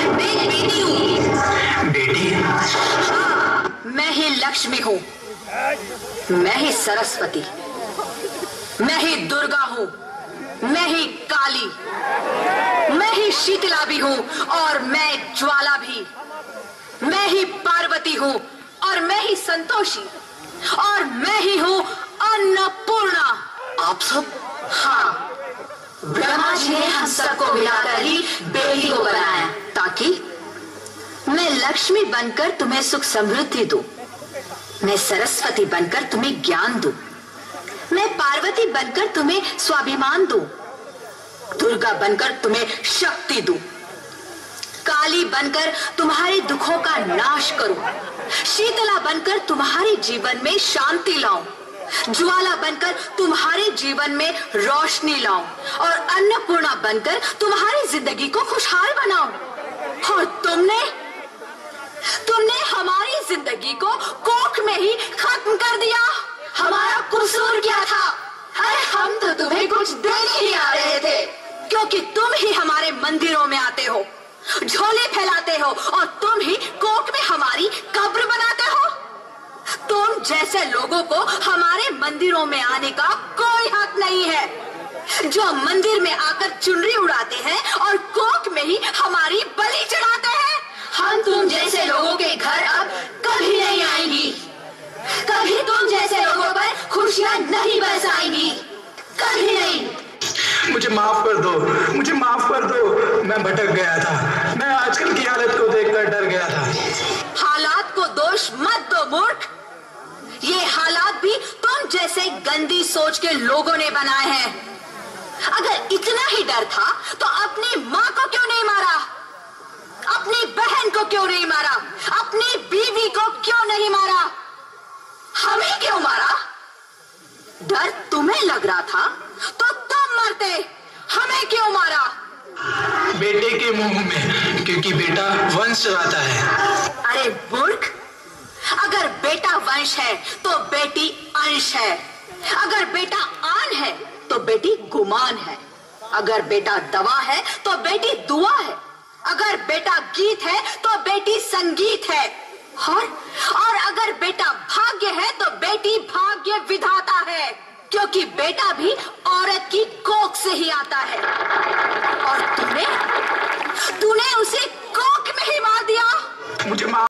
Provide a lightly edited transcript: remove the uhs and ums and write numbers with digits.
मैं एक बेटी हूँ। बेटी? हाँ, मैं ही लक्ष्मी हूँ, मैं ही सरस्वती, मैं ही दुर्गा हूँ, मैं ही काली, मैं ही शीतला भी हूँ और मैं ज्वाला भी, मैं ही पार्वती हूँ और मैं ही संतोषी और मैं ही हूँ अन्नपूर्णा। आप सब? हाँ, ब्रह्मा जी ने हम सबको मिलाकर ही बेटी को बनाया ताकि मैं लक्ष्मी बनकर तुम्हें सुख समृद्धि दूं, मैं सरस्वती बनकर तुम्हें ज्ञान दूं, मैं पार्वती बनकर तुम्हें स्वाभिमान दूं, दुर्गा बनकर तुम्हें शक्ति दूं, काली बनकर तुम्हारे दुखों का नाश करूं, शीतला बनकर तुम्हारे जीवन में शांति लाऊं, ज्वाला बनकर तुम्हारे जीवन में रोशनी लाऊं और अन्नपूर्णा बनकर तुम्हारी जिंदगी को खुशहाल बनाऊं। और तुमने हमारी जिंदगी को कोख में ही खत्म कर दिया। हमारा कसूर क्या था? अरे हम तो तुम्हें कुछ देने ही आ रहे थे, क्योंकि तुम ही हमारे मंदिरों में आते हो, झोले फैलाते हो और तुम ही कोख में हमारी कब्र बनाते हो। तुम जैसे लोगों को हमारे मंदिरों में आने का कोई हक नहीं है, जो मंदिर में आकर चुनरी उड़ाते हैं और कोख में ही हमारी बलि चढ़ाते हैं। हम तुम जैसे लोगों के घर अब कभी नहीं आएंगी, कभी तुम जैसे लोगों पर खुशियां नहीं बरसाएंगी, कभी नहीं। मुझे माफ कर दो, मुझे माफ कर दो। मैं भटक गया था, मैं आजकल की हालत को देखकर डर गया था। हालात को दोष मत दो मूर्ख, ये हालात भी तुम जैसे गंदी सोच के लोगों ने बनाए हैं। अगर इतना ही डर था तो अपनी माँ को क्यों नहीं मारा, अपनी बहन को क्यों नहीं मारा, अपनी बीवी को क्यों नहीं मारा, हमें क्यों मारा? डर तुम्हें लग रहा था तो तुम मरते, हमें क्यों मारा? बेटे के मुंह में, क्योंकि बेटा वंश चलाता है। अरे मूर्ख, अगर बेटा वंश है तो बेटी अंश है, अगर बेटा आन है तो बेटी गुमान है, अगर बेटा दवा है तो बेटी दुआ है, अगर बेटा गीत है तो बेटी संगीत है, और अगर बेटा भाग्य है तो बेटी भाग्य विधाता है, क्योंकि बेटा भी औरत की कोख से ही आता है। और तूने उसे कोख में ही मार दिया। मुझे माफ